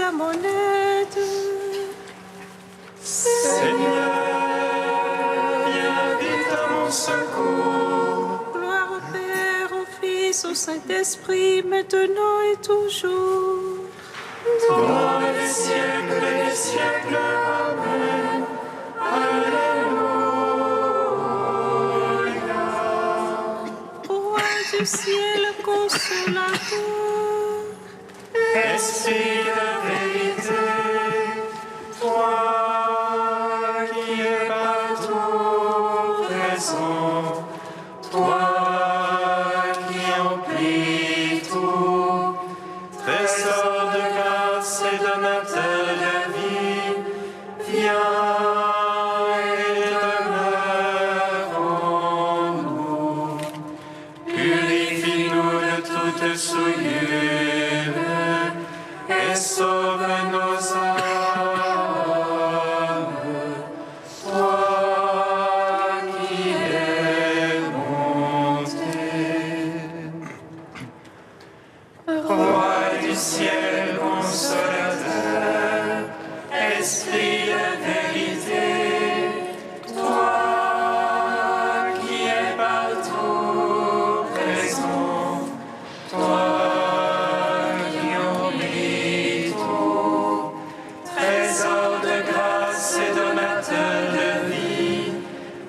à mon aide. Seigneur, viens vite à mon secours. Gloire au Père, au Fils, au Saint-Esprit, maintenant et toujours. Dans les siècles des siècles. Amen. Alléluia. Roi du ciel, consolateur. Esprit de vérité, toi qui es partout présent, toi qui emplis tout, trésor de grâce et donateur de vie, viens et demeure en nous. Purifie-nous de toute souillure et sauve nos âmes. Toi qui es monté, Roi du ciel consolateur, Esprit de vérité, toi qui es partout présent, toi qui emplis tout, trésor de grâce et donateur de vie,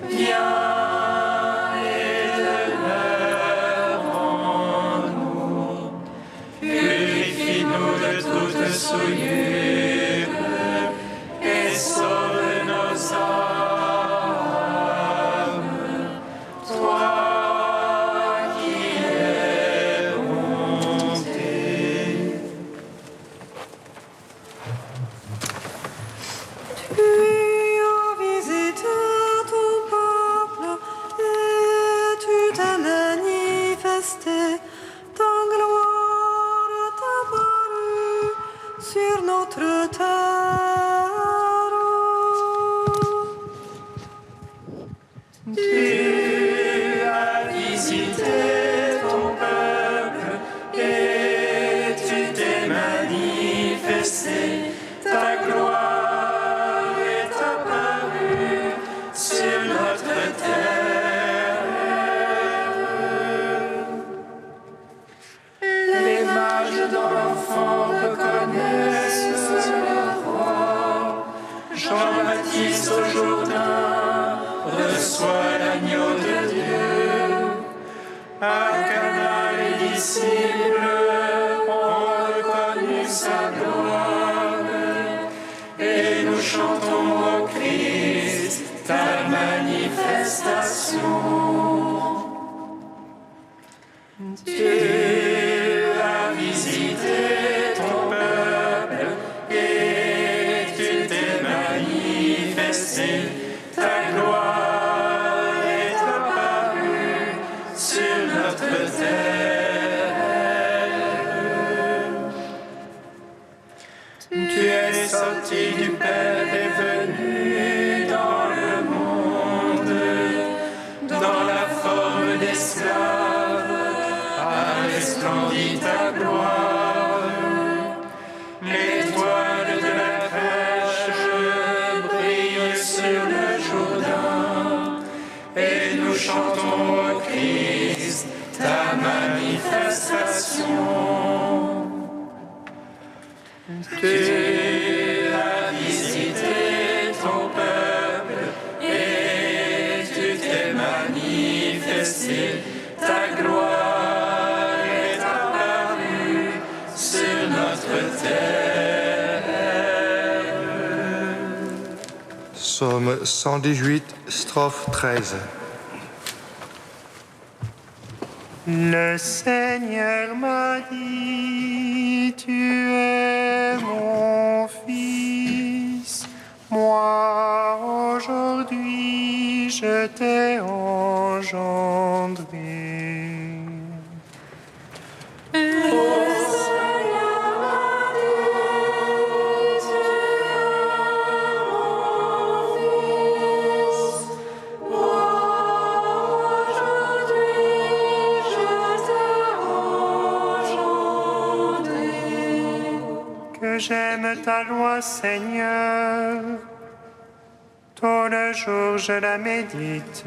viens et demeure en nous. Purifie-nous de toute souillure et sauve nos âmes. Toi qui es monté. Tu as visité ton peuple et tu t'es manifesté. Ta gloire est apparue sur notre terre. Tu as visité ton peuple et tu t'es manifesté. Ta gloire est apparue sur notre terre. Les mages dans l'enfant reconnaissent le roi. Jean-Baptiste au Jourdain reçoit l'agneau de Dieu. À Cana, les disciples ont reconnu sa gloire. Et nous chantons au Christ ta manifestation. Tu as visité ton peuple et tu t'es manifesté. Ta gloire est apparue sur notre terre. Tu es sorti du Père et venu dans le monde, dans la forme d'esclave, a resplendi ta gloire. L'étoile de la crèche brille sur le Jourdain, et nous chantons au Christ ta manifestation. Tu as visité ton peuple et tu t'es manifesté. Ta gloire est apparue sur notre terre. Psaume 118, strophe 13. Le Seigneur m'a dit, tu es mon fils. Moi, aujourd'hui, je t'ai engendré. J'aime ta loi, Seigneur. Tout le jour je la médite.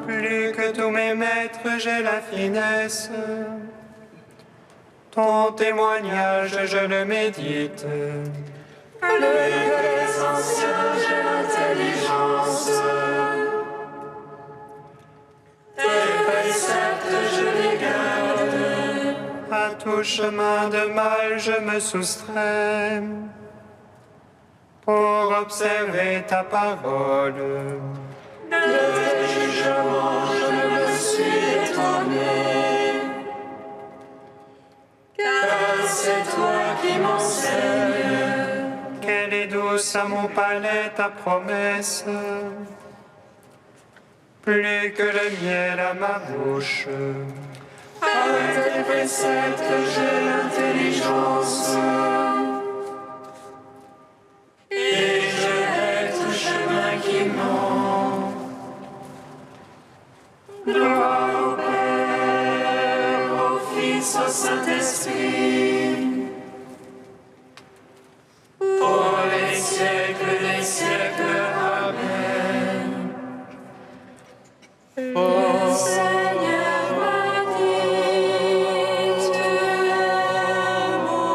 Plus que tous mes maîtres, j'ai la finesse. Ton témoignage, je le médite. À tout chemin de mal, je me soustrais pour observer ta parole. C'est toi qui m'enseignes. Quelle est douce à mon palais ta promesse, plus que le miel à ma bouche. Avec tes préceptes, j'ai l'intelligence. Et je hais tout chemin qui ment. Gloire au Père, au Fils, au Saint-Esprit. Pour les siècles des siècles. Amen. Le Seigneur m'a dit, tu es mon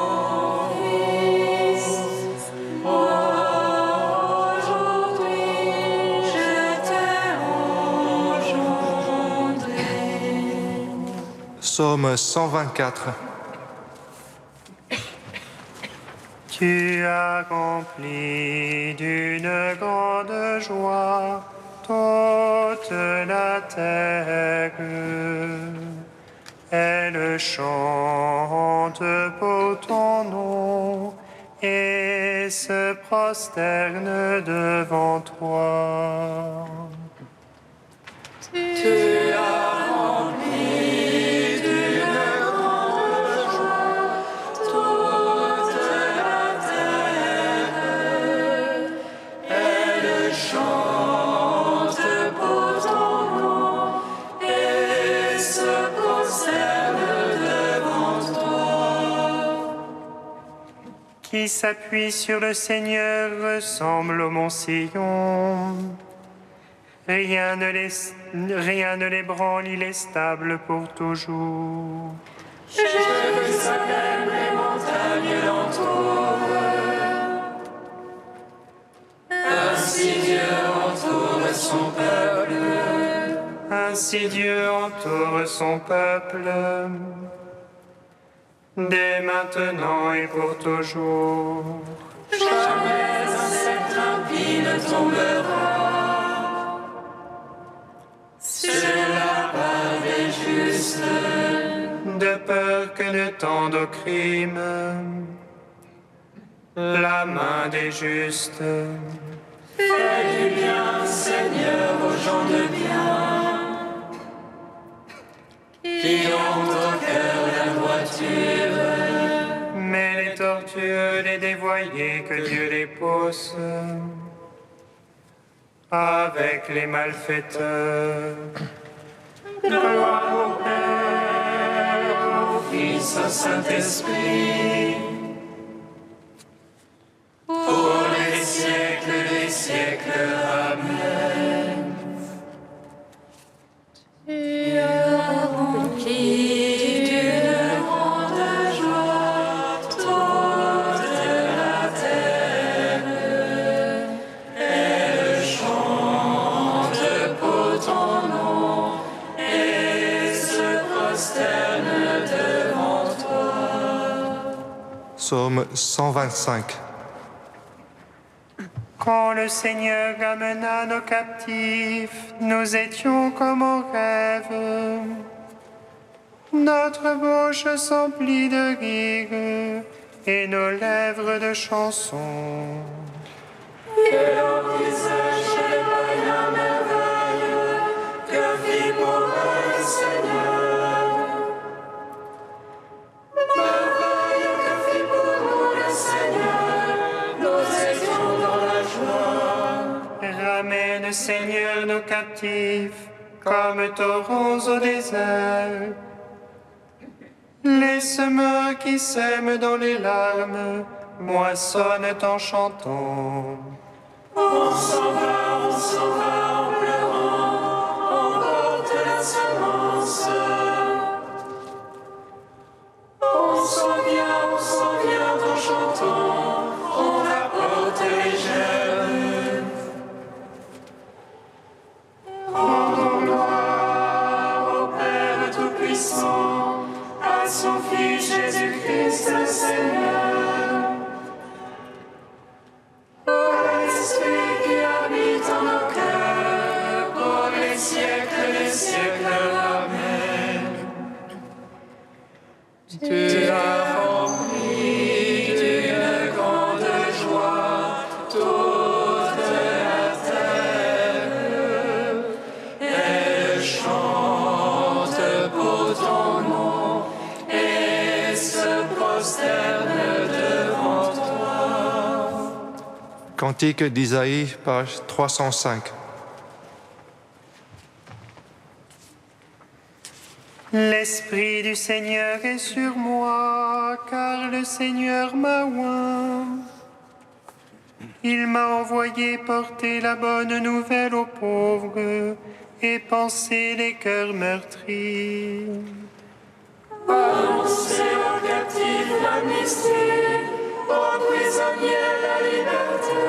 fils. Aujourd'hui, je t'ai engendré. Psaume 124. Tu as rempli d'une grande joie toute la terre. Elle chante pour ton nom et se prosterne devant toi. Tu as rempli d'une grande joie toute la terre. Elle chante pour ton nom et se prosterne devant toi. Qui s'appuie sur le Seigneur ressemble au mont Sion. Rien ne l'ébranle, il est stable pour toujours. Jérusalem, les montagnes l'entourent. Ainsi Dieu entoure son peuple. Ainsi Dieu entoure son peuple, dès maintenant et pour toujours. Jamais un sceptre impie ne tombera. Sur la part des justes. De peur que ne tende au crime la main des justes. Fais du bien, Seigneur, aux gens de bien, qui ont au cœur la droiture. Mais les tortueux, les dévoyés, que Dieu les pousse avec les malfaiteurs. Gloire au Père, au Fils, au Saint-Esprit, pour les siècles des siècles. Amen. Tu as rempli d'une grande joie toute la terre. Elle chante pour ton nom et se prosterne devant toi. Psaume 125. Quand le Seigneur amena nos captifs, nous étions comme en rêve. Notre bouche s'emplit de rire et nos lèvres de chansons. Que l'envisage les païens merveilles que fit pour eux le Seigneur. Merveille que fit pour nous le Seigneur, nous étions dans la joie. Ramène, Seigneur, nos captifs, comme torrents au désert. Les semeurs qui sèment dans les larmes moissonnent en chantant. On s'en va en pleurant, on porte la semence. On s'en vient en chantant, on apporte les germes. Rendons gloire au Père Tout-Puissant, à son Fils Jésus-Christ le Seigneur. Ô l'Esprit qui habite en nos cœurs, pour les siècles des siècles. Amen. Tu as rempli d'une grande joie toute la terre. Elle chante pour ton nom et se prosterne devant toi. Cantique d'Isaïe, page 305. L'Esprit du Seigneur est sur moi, car le Seigneur m'a oint. Il m'a envoyé porter la bonne nouvelle aux pauvres et panser les cœurs meurtris. Annoncer aux captifs l'amnistie, aux prisonniers la liberté.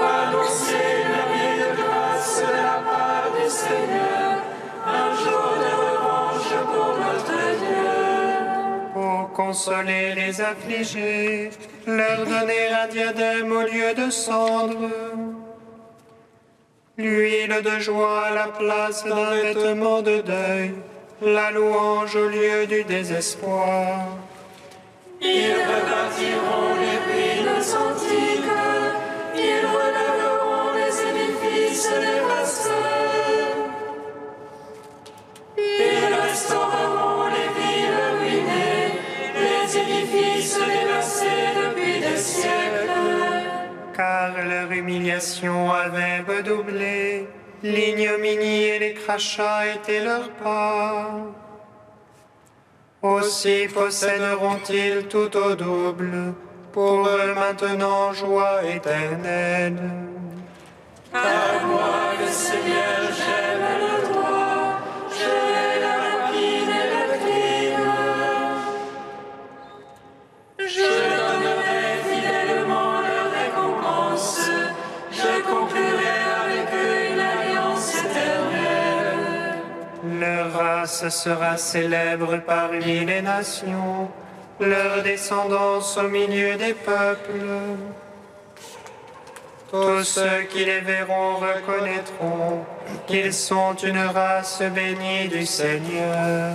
Annoncer une vie de grâce de la part du Seigneur, un jour de revanche pour notre Dieu. Pour consoler les affligés, leur donner un diadème au lieu de cendre, l'huile de joie à la place d'un vêtement de deuil, la louange au lieu du désespoir. Ils rebâtiront les ruines antiques, ils relèveront les édifices dévastés. Ils restaureront les villes ruinées, les édifices dévastés depuis des siècles. Car leur humiliation avait redoublé, l'ignominie et les crachats étaient leur part. Aussi posséderont-ils tout au double, pour eux maintenant joie éternelle. Car moi, le Seigneur, j'aime le droit, je hais la rapine et le crime. Je donnerai fidèlement leur récompense, je conclurai avec eux une alliance éternelle. Leur race sera célèbre parmi les nations, leur descendance au milieu des peuples. Tous ceux qui les verront reconnaîtront qu'ils sont une race bénie du Seigneur.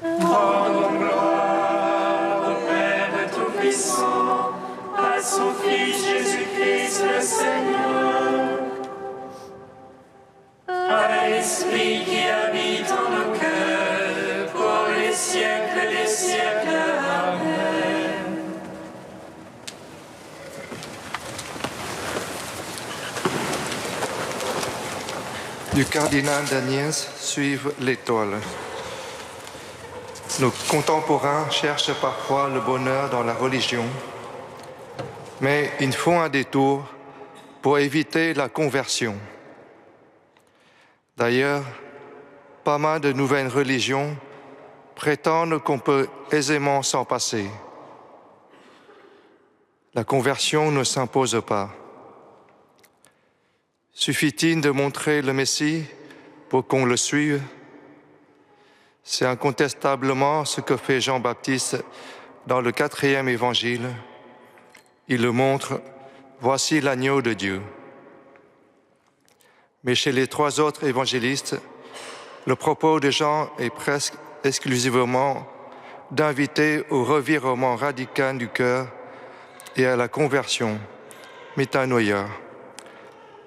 Rendons gloire au Père Tout-Puissant, à son Fils Jésus-Christ le Seigneur, à l'Esprit qui habite en nos cœurs, pour les siècles des siècles. Amen. Du cardinal d'Agnès, suivent l'étoile. Nos contemporains cherchent parfois le bonheur dans la religion, mais ils font un détour pour éviter la conversion. D'ailleurs, pas mal de nouvelles religions prétendent qu'on peut aisément s'en passer. La conversion ne s'impose pas. Suffit-il de montrer le Messie pour qu'on le suive? C'est incontestablement ce que fait Jean-Baptiste dans le 4e évangile. Il le montre, voici l'agneau de Dieu. Mais chez les 3 autres évangélistes, le propos de Jean est presque exclusivement d'inviter au revirement radical du cœur et à la conversion, métanoïa.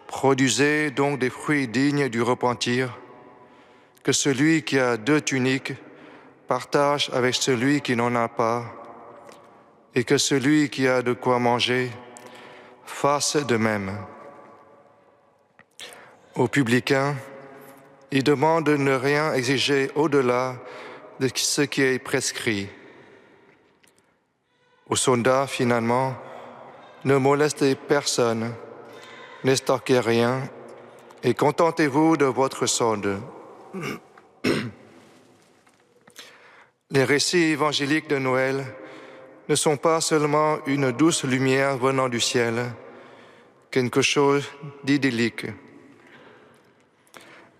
Produisez donc des fruits dignes du repentir, que celui qui a 2 tuniques partage avec celui qui n'en a pas, et que celui qui a de quoi manger fasse de même. Aux publicains, il demande de ne rien exiger au-delà de ce qui est prescrit. Aux soldats, finalement, ne molestez personne, n'extorquez rien et contentez-vous de votre solde. Les récits évangéliques de Noël ne sont pas seulement une douce lumière venant du ciel, quelque chose d'idyllique.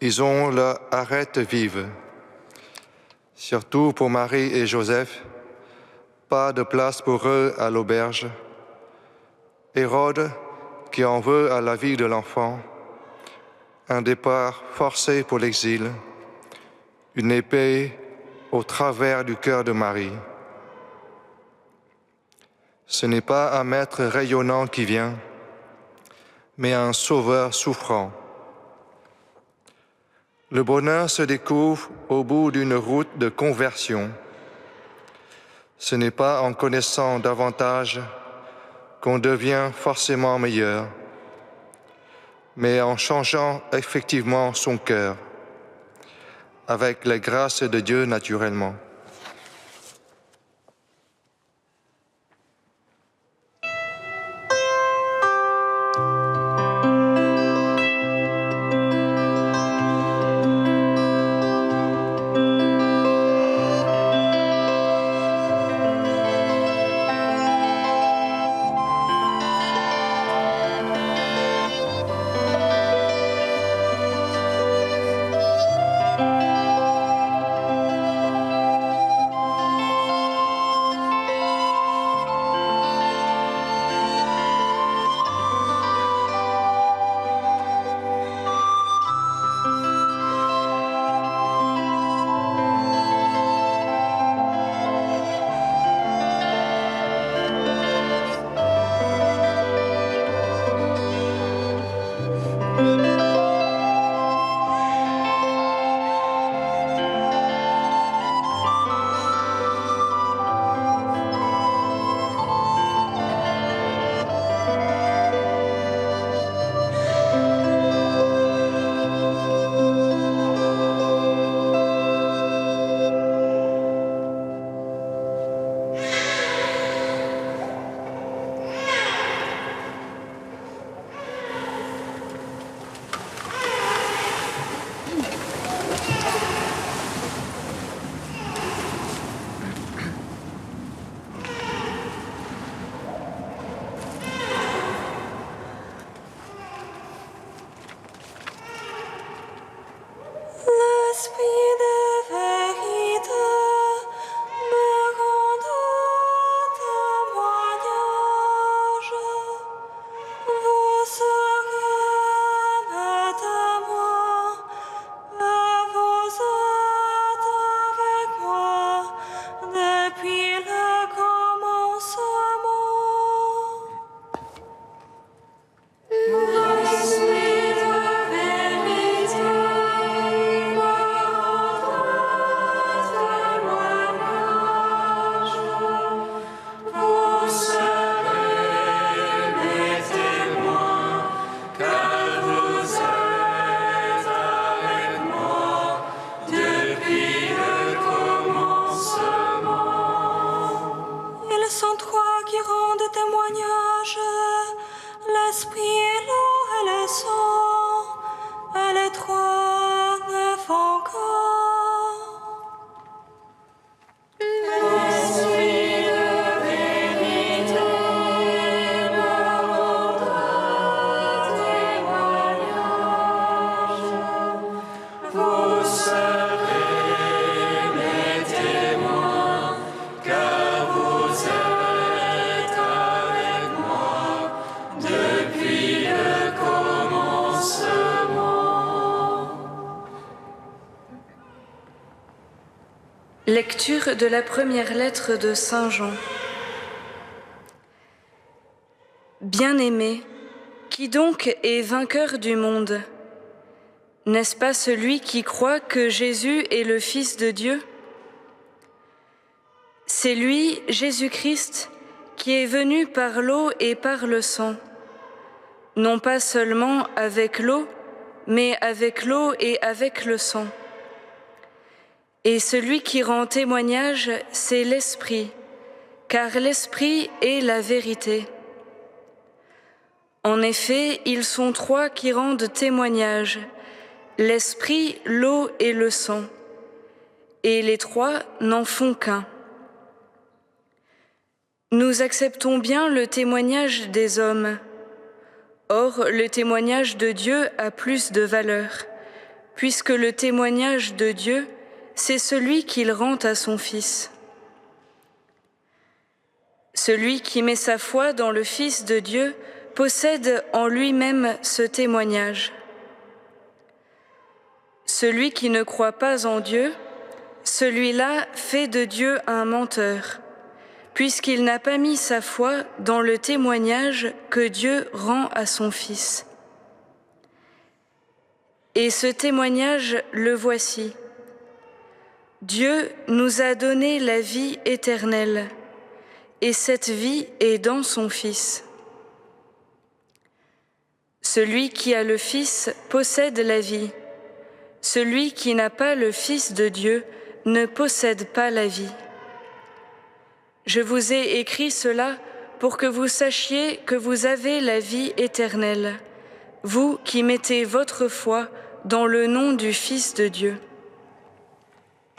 Ils ont leur arête vive. Surtout pour Marie et Joseph, pas de place pour eux à l'auberge. Hérode, qui en veut à la vie de l'enfant, un départ forcé pour l'exil, une épée au travers du cœur de Marie. Ce n'est pas un maître rayonnant qui vient, mais un sauveur souffrant. Le bonheur se découvre au bout d'une route de conversion. Ce n'est pas en connaissant davantage qu'on devient forcément meilleur, mais en changeant effectivement son cœur, avec la grâce de Dieu naturellement. Lecture de la première lettre de Saint Jean. Bien-aimé, qui donc est vainqueur du monde? N'est-ce pas celui qui croit que Jésus est le Fils de Dieu? C'est lui, Jésus-Christ, qui est venu par l'eau et par le sang, non pas seulement avec l'eau, mais avec l'eau et avec le sang. Et celui qui rend témoignage, c'est l'Esprit, car l'Esprit est la vérité. En effet, ils sont trois qui rendent témoignage, l'Esprit, l'eau et le sang, et les trois n'en font qu'un. Nous acceptons bien le témoignage des hommes. Or, le témoignage de Dieu a plus de valeur, puisque le témoignage de Dieu, c'est celui qu'il rend à son Fils. Celui qui met sa foi dans le Fils de Dieu possède en lui-même ce témoignage. Celui qui ne croit pas en Dieu, celui-là fait de Dieu un menteur, puisqu'il n'a pas mis sa foi dans le témoignage que Dieu rend à son Fils. Et ce témoignage, le voici. Dieu nous a donné la vie éternelle, et cette vie est dans son Fils. Celui qui a le Fils possède la vie. Celui qui n'a pas le Fils de Dieu ne possède pas la vie. Je vous ai écrit cela pour que vous sachiez que vous avez la vie éternelle, vous qui mettez votre foi dans le nom du Fils de Dieu.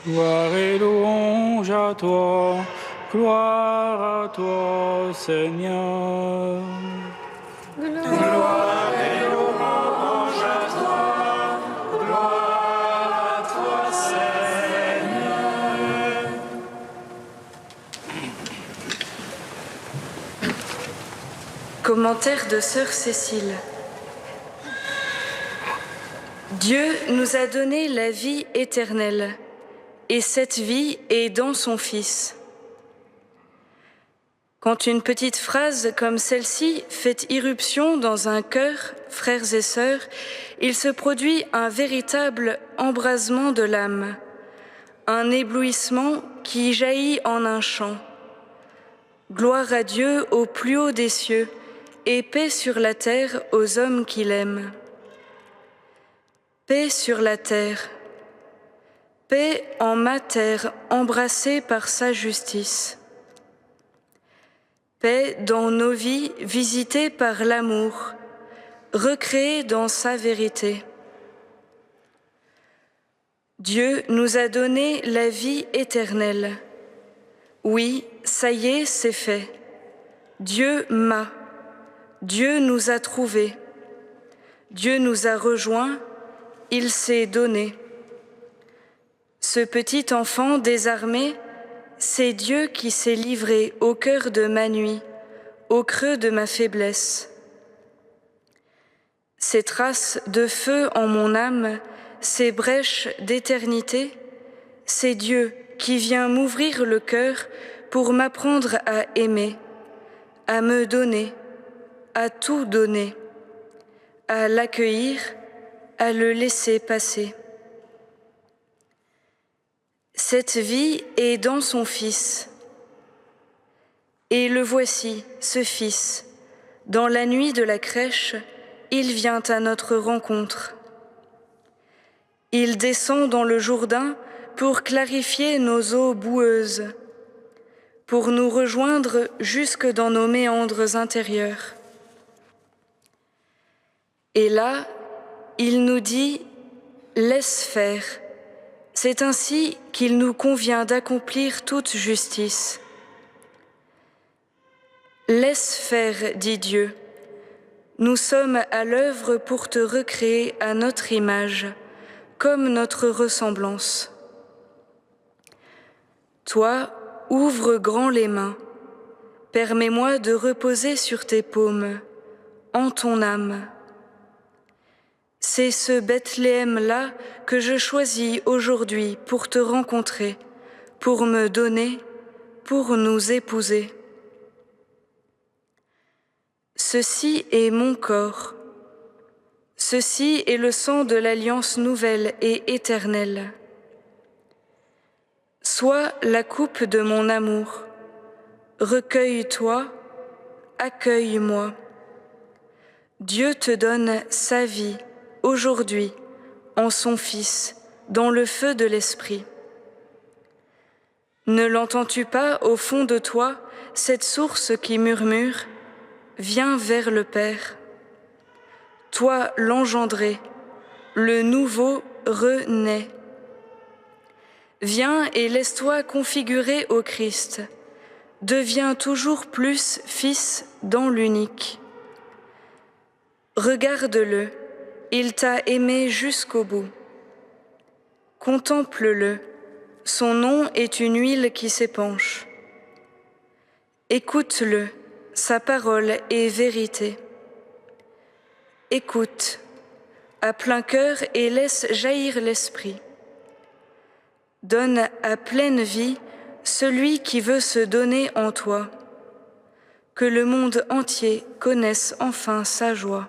Gloire et louange à toi, gloire à toi, Seigneur. Gloire et louange à toi, gloire à toi, Seigneur. Commentaire de Sœur Cécile. Dieu nous a donné la vie éternelle, et cette vie est dans son Fils. Quand une petite phrase comme celle-ci fait irruption dans un cœur, frères et sœurs, il se produit un véritable embrasement de l'âme, un éblouissement qui jaillit en un chant. Gloire à Dieu au plus haut des cieux, et paix sur la terre aux hommes qu'il aime. Paix sur la terre, paix en ma terre embrassée par sa justice. Paix dans nos vies visitées par l'amour, recréée dans sa vérité. Dieu nous a donné la vie éternelle. Oui, ça y est, c'est fait. Dieu m'a. Dieu nous a trouvés. Dieu nous a rejoints. Il s'est donné. Ce petit enfant désarmé, c'est Dieu qui s'est livré au cœur de ma nuit, au creux de ma faiblesse. Ces traces de feu en mon âme, ces brèches d'éternité, c'est Dieu qui vient m'ouvrir le cœur pour m'apprendre à aimer, à me donner, à tout donner, à l'accueillir, à le laisser passer. Cette vie est dans son Fils. Et le voici, ce Fils. Dans la nuit de la crèche, il vient à notre rencontre. Il descend dans le Jourdain pour clarifier nos eaux boueuses, pour nous rejoindre jusque dans nos méandres intérieurs. Et là, il nous dit « Laisse faire ». C'est ainsi qu'il nous convient d'accomplir toute justice. Laisse faire, dit Dieu. Nous sommes à l'œuvre pour te recréer à notre image, comme notre ressemblance. Toi, ouvre grand les mains. Permets-moi de reposer sur tes paumes, en ton âme. C'est ce Bethléem-là que je choisis aujourd'hui pour te rencontrer, pour me donner, pour nous épouser. Ceci est mon corps. Ceci est le sang de l'alliance nouvelle et éternelle. Sois la coupe de mon amour. Recueille-toi, accueille-moi. Dieu te donne sa vie aujourd'hui en son Fils, dans le feu de l'Esprit. Ne l'entends-tu pas au fond de toi, cette source qui murmure « Viens vers le Père ». Toi l'engendré, le nouveau renaît. Viens et laisse-toi configurer au Christ. Deviens toujours plus fils dans l'unique. Regarde-le, il t'a aimé jusqu'au bout. Contemple-le, son nom est une huile qui s'épanche. Écoute-le, sa parole est vérité. Écoute, à plein cœur et laisse jaillir l'esprit. Donne à pleine vie celui qui veut se donner en toi. Que le monde entier connaisse enfin sa joie.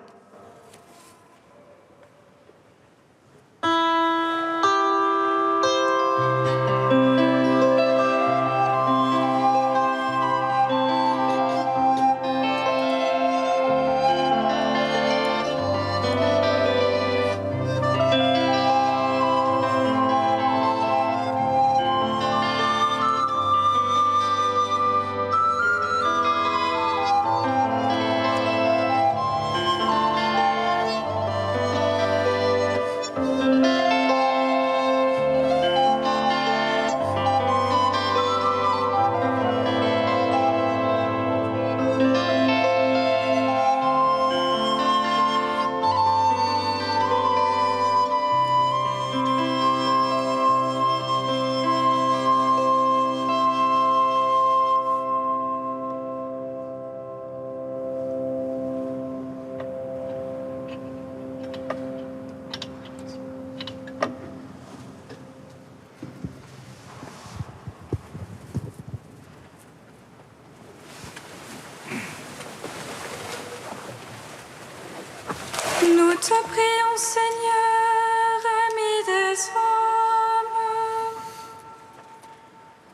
Nous te prions, Seigneur, ami des hommes.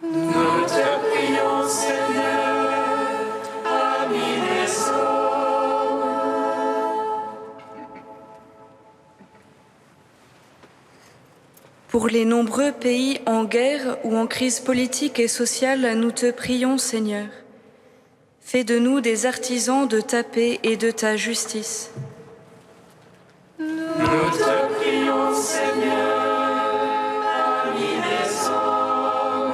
Nous te prions, Seigneur, ami des hommes. Pour les nombreux pays en guerre ou en crise politique et sociale, nous te prions, Seigneur. Fais de nous des artisans de ta paix et de ta justice. Nous te prions, Seigneur, ami des hommes.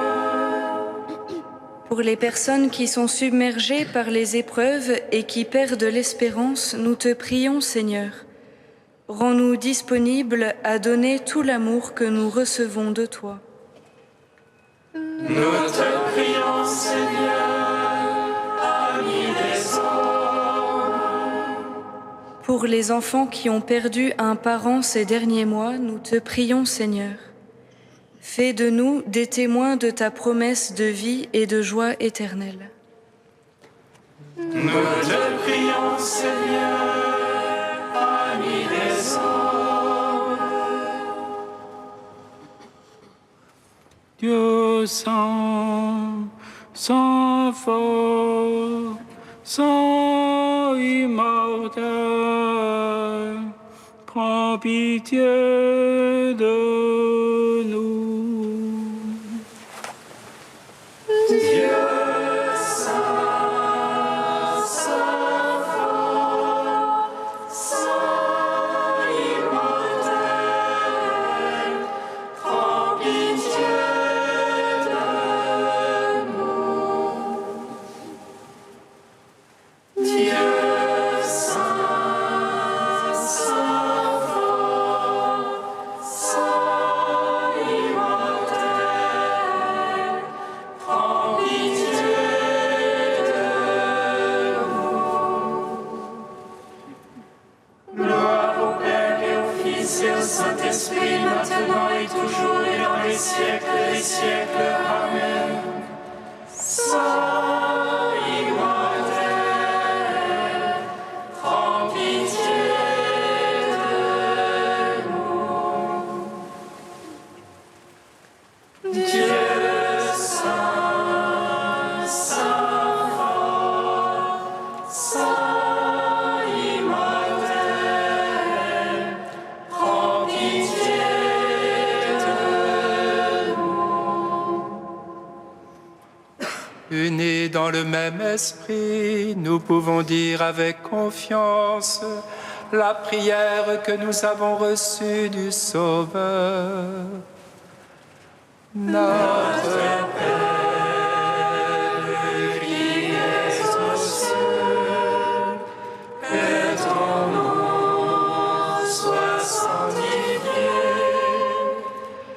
Pour les personnes qui sont submergées par les épreuves et qui perdent l'espérance, nous te prions, Seigneur. Rends-nous disponibles à donner tout l'amour que nous recevons de toi. Nous te prions, Seigneur, ami des hommes. Pour les enfants qui ont perdu un parent ces derniers mois, nous te prions, Seigneur. Fais de nous des témoins de ta promesse de vie et de joie éternelle. Nous te prions, Seigneur, ami des hommes. Dieu saint, saint fort, saint immortel, prends pitié de nous. Dieu saint, saint fort, saint immortel, prends pitié de nous. Dieu saint, saint fort, saint immortel, prends pitié de nous. Gloire au Père et au Fils et au Saint-Esprit, maintenant et toujours et dans les siècles des siècles. Amen. Saint immortel, prends pitié de nous. Dieu saint, saint fort, saint immortel, Unis dans le même esprit, nous pouvons dire avec confiance la prière que nous avons reçue du Sauveur. Notre Père, qui es aux cieux, que ton nom soit sanctifié,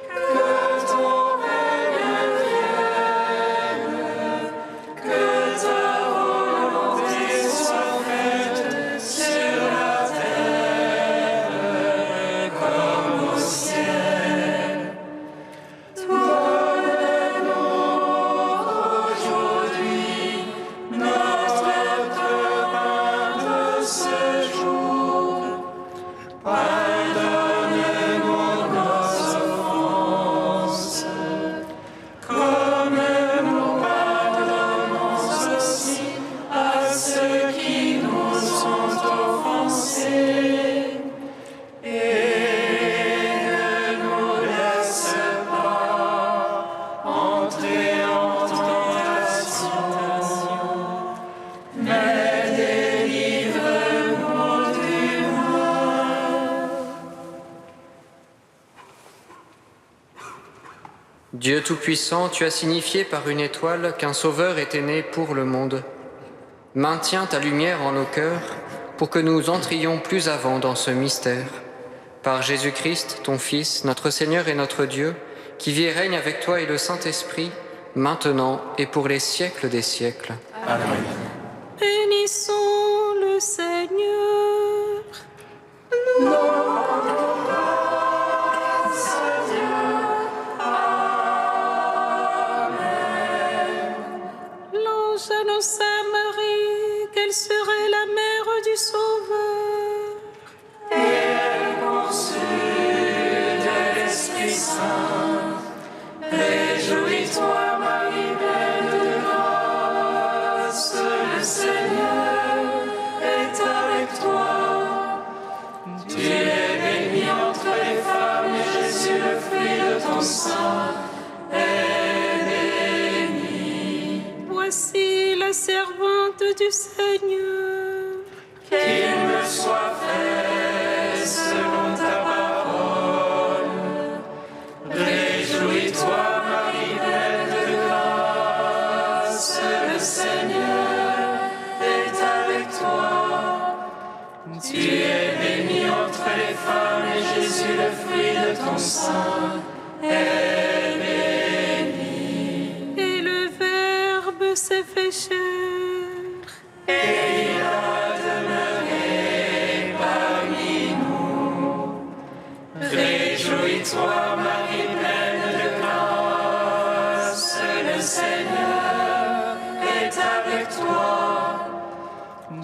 que ton règne vienne, que ta volonté soit faite sur la terre comme au ciel. Donne-nous aujourd'hui notre pain de ce jour. Pardonne-nous nos offenses, comme nous pardonnons aussi à ceux qui nous ont offensés. Et ne nous laisse pas entrer en tentation, mais délivre-nous du mal. Dieu Tout-Puissant, tu as signifié par une étoile qu'un Sauveur était né pour le monde. Maintiens ta lumière en nos cœurs pour que nous entrions plus avant dans ce mystère. Par Jésus-Christ, ton Fils, notre Seigneur et notre Dieu, qui vit et règne avec toi et le Saint-Esprit, maintenant et pour les siècles des siècles. Amen. Bénissons le Seigneur. L'ange annonça à Marie qu'elle serait la mère du Sauveur. De l'Esprit Saint, réjouis-toi, Marie, pleine de grâce, le Seigneur est avec toi. Tu es bénie entre les femmes, et Jésus, le fruit de ton sein, est béni. Voici la servante du Seigneur. Qu'il me soit fait selon ta parole. Réjouis-toi, Marie, pleine de grâce, le Seigneur est avec toi. Tu es bénie entre les femmes, et Jésus, le fruit de ton sein, est béni. Et le Verbe s'est fait chair. Et il a demeuré parmi nous. Réjouis-toi, Marie, pleine de grâce, le Seigneur est avec toi.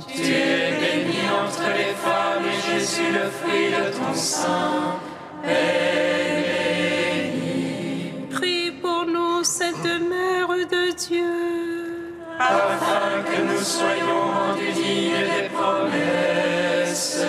Tu es bénie entre les femmes, et Jésus, le fruit de ton sein, est béni. Prie pour nous, Sainte Mère de Dieu, Afin que nous soyons rendus dignes des promesses